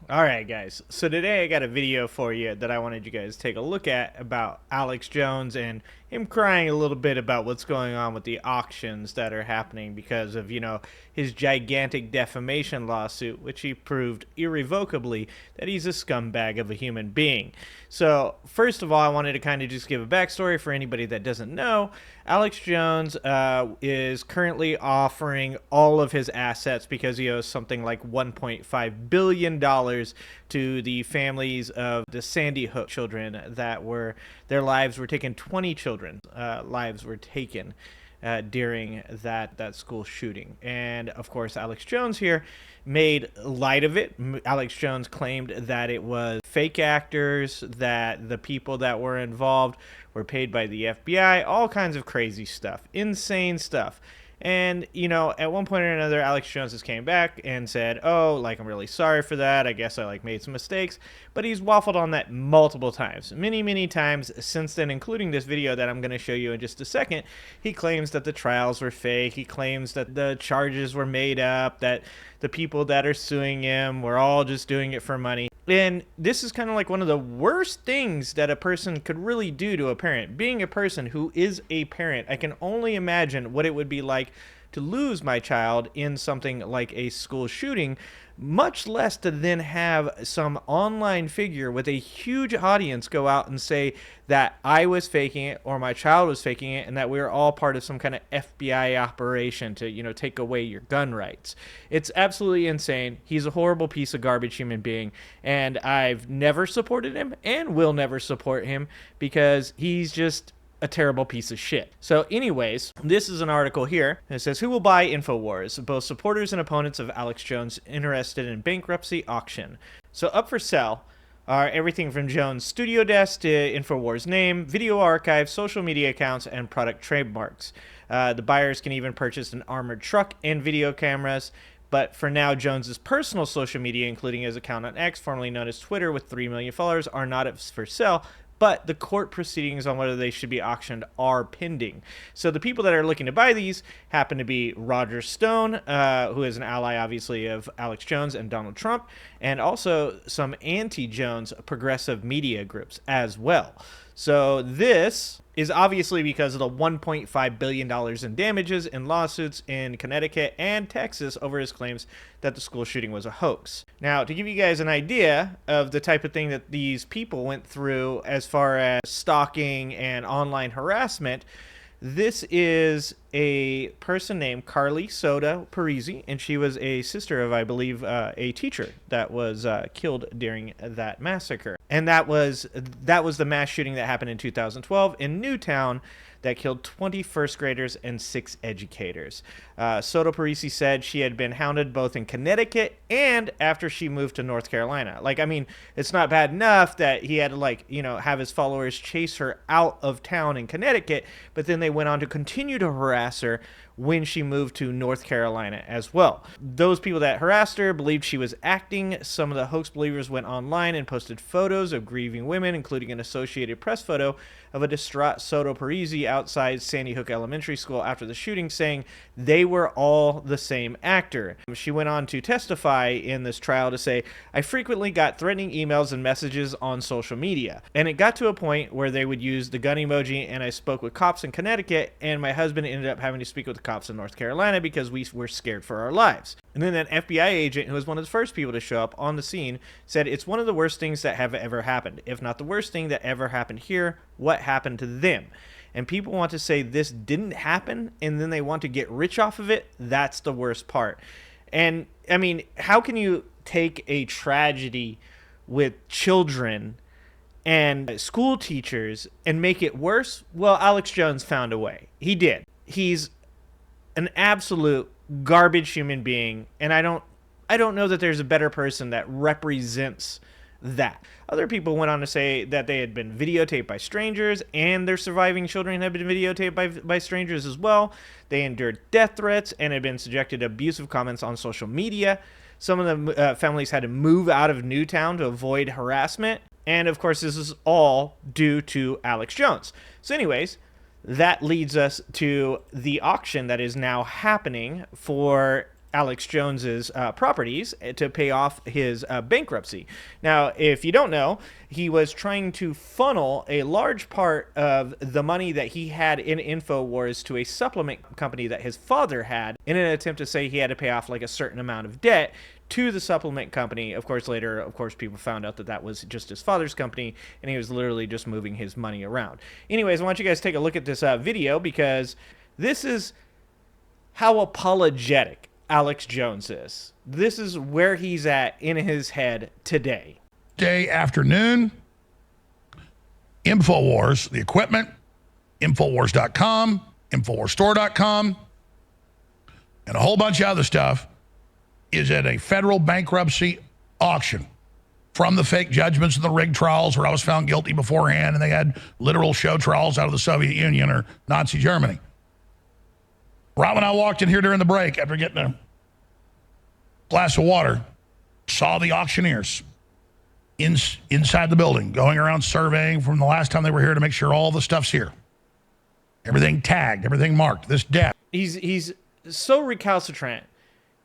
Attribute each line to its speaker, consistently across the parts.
Speaker 1: All right, guys. So today I got a video for you that I wanted you guys to take a look at about Alex Jones and him crying a little bit about what's going on with the auctions that are happening because of, his gigantic defamation lawsuit, which he proved irrevocably that he's a scumbag of a human being. So, first of all, I wanted to kind of just give a backstory for anybody that doesn't know. Alex Jones is currently offering all of his assets because he owes something like $1.5 billion to the families of the Sandy Hook children that their lives were taken. 20 children lives were taken during that school shooting. And of course, Alex Jones here made light of it. Alex Jones claimed that it was fake actors, that the people that were involved were paid by the FBI, all kinds of crazy stuff, insane stuff. And, at one point or another, Alex Jones just came back and said, I'm really sorry for that. I guess I, made some mistakes. But he's waffled on that multiple times, many, many times since then, including this video that I'm going to show you in just a second. He claims that the trials were fake. He claims that the charges were made up, that the people that are suing him were all just doing it for money. And this is kind of like one of the worst things that a person could really do to a parent. Being a person who is a parent, I can only imagine what it would be like to lose my child in something like a school shooting, much less to then have some online figure with a huge audience go out and say that I was faking it or my child was faking it and that we were all part of some kind of FBI operation to, take away your gun rights. It's absolutely insane. He's a horrible piece of garbage human being, and I've never supported him and will never support him because he's just a terrible piece of shit. So anyways, this is an article here. It says, who will buy Infowars? Both supporters and opponents of Alex Jones interested in bankruptcy auction. So up for sale are everything from Jones' studio desk to Infowars name, video archives, social media accounts, and product trademarks. The buyers can even purchase an armored truck and video cameras. But for now, Jones's personal social media, including his account on X, formerly known as Twitter, with 3 million followers, are not for sale. But the court proceedings on whether they should be auctioned are pending. So the people that are looking to buy these happen to be Roger Stone, who is an ally, obviously, of Alex Jones and Donald Trump, and also some anti-Jones progressive media groups as well. So this is obviously because of the $1.5 billion in damages in lawsuits in Connecticut and Texas over his claims that the school shooting was a hoax. Now, to give you guys an idea of the type of thing that these people went through as far as stalking and online harassment, this is a person named Carly Soda Parisi, and she was a sister of, I believe, a teacher that was killed during that massacre. And that was the mass shooting that happened in 2012 in Newtown that killed 20 first graders and 6 educators. Soto Parisi said she had been hounded both in Connecticut and after she moved to North Carolina. It's not bad enough that he had to, have his followers chase her out of town in Connecticut, but then they went on to continue to harass her when she moved to North Carolina as well. Those people that harassed her believed she was acting. Some of the hoax believers went online and posted photos of grieving women, including an Associated Press photo of a distraught Soto Parisi outside Sandy Hook Elementary School after the shooting, saying they were all the same actor. She went on to testify in this trial to say, I frequently got threatening emails and messages on social media, and it got to a point where they would use the gun emoji, and I spoke with cops in Connecticut, and my husband ended up having to speak with the cops in North Carolina because we were scared for our lives. And then an FBI agent, who was one of the first people to show up on the scene, said it's one of the worst things that have ever happened, if not the worst thing that ever happened here. What happened to them? And people want to say this didn't happen, and then they want to get rich off of it. That's the worst part. And I mean, how can you take a tragedy with children and school teachers and make it worse? Well, Alex Jones found a way. He did. He's an absolute garbage human being, and I don't know that there's a better person that represents that. Other people went on to say that they had been videotaped by strangers, and their surviving children had been videotaped by strangers as well. They endured death threats and had been subjected to abusive comments on social media. Some of the families had to move out of Newtown to avoid harassment. And of course, this is all due to Alex Jones. So anyways, that leads us to the auction that is now happening for Alex Jones's properties to pay off his bankruptcy. Now, if you don't know, he was trying to funnel a large part of the money that he had in Infowars to a supplement company that his father had in an attempt to say he had to pay off like a certain amount of debt to the supplement company. Of course, later, people found out that that was just his father's company, and he was literally just moving his money around. Anyways, I want you guys to take a look at this video, because this is how apologetic Alex Jones is. This is where he's at in his head today.
Speaker 2: Day afternoon, Infowars, the equipment, Infowars.com, Infowarsstore.com, and a whole bunch of other stuff is at a federal bankruptcy auction from the fake judgments and the rigged trials where I was found guilty beforehand, and they had literal show trials out of the Soviet Union or Nazi Germany. Right when I walked in here during the break, after getting a glass of water, saw the auctioneers inside the building, going around surveying from the last time they were here to make sure all the stuff's here. Everything tagged, everything marked, this debt.
Speaker 1: He's so recalcitrant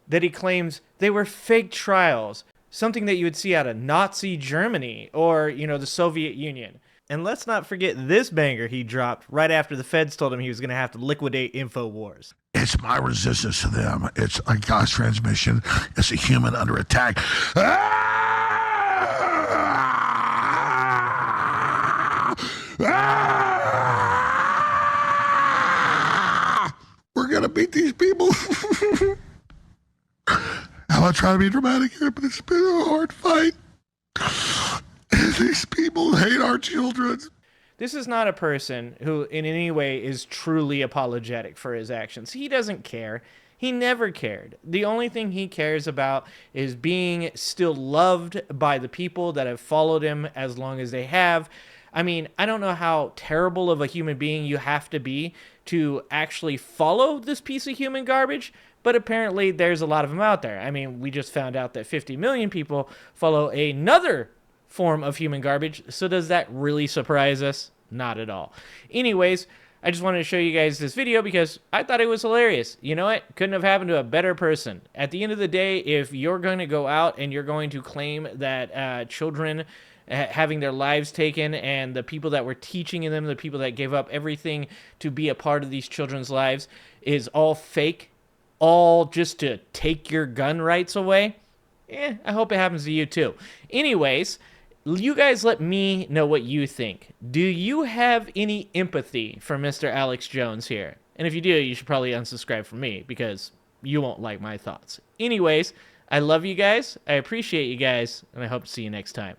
Speaker 1: that he claims they were fake trials, something that you would see out of Nazi Germany or, the Soviet Union. And let's not forget this banger he dropped right after the feds told him he was going to have to liquidate Infowars.
Speaker 2: It's my resistance to them. It's a gas transmission. It's a human under attack. We're going to beat these people. I'm not trying to be dramatic here, but it's been a hard fight. These people hate our children.
Speaker 1: This is not a person who in any way is truly apologetic for his actions. He doesn't care. He never cared. The only thing he cares about is being still loved by the people that have followed him as long as they have. I mean, I don't know how terrible of a human being you have to be to actually follow this piece of human garbage, but apparently there's a lot of them out there. I mean, we just found out that 50 million people follow another form of human garbage, so does that really surprise us? Not at all. Anyways, I just wanted to show you guys this video because I thought it was hilarious. You know what? Couldn't have happened to a better person. At the end of the day, if you're going to go out and you're going to claim that children having their lives taken and the people that were teaching them, the people that gave up everything to be a part of these children's lives is all fake, all just to take your gun rights away, I hope it happens to you too. Anyways, you guys let me know what you think. Do you have any empathy for Mr. Alex Jones here? And if you do, you should probably unsubscribe from me because you won't like my thoughts. Anyways, I love you guys. I appreciate you guys, and I hope to see you next time.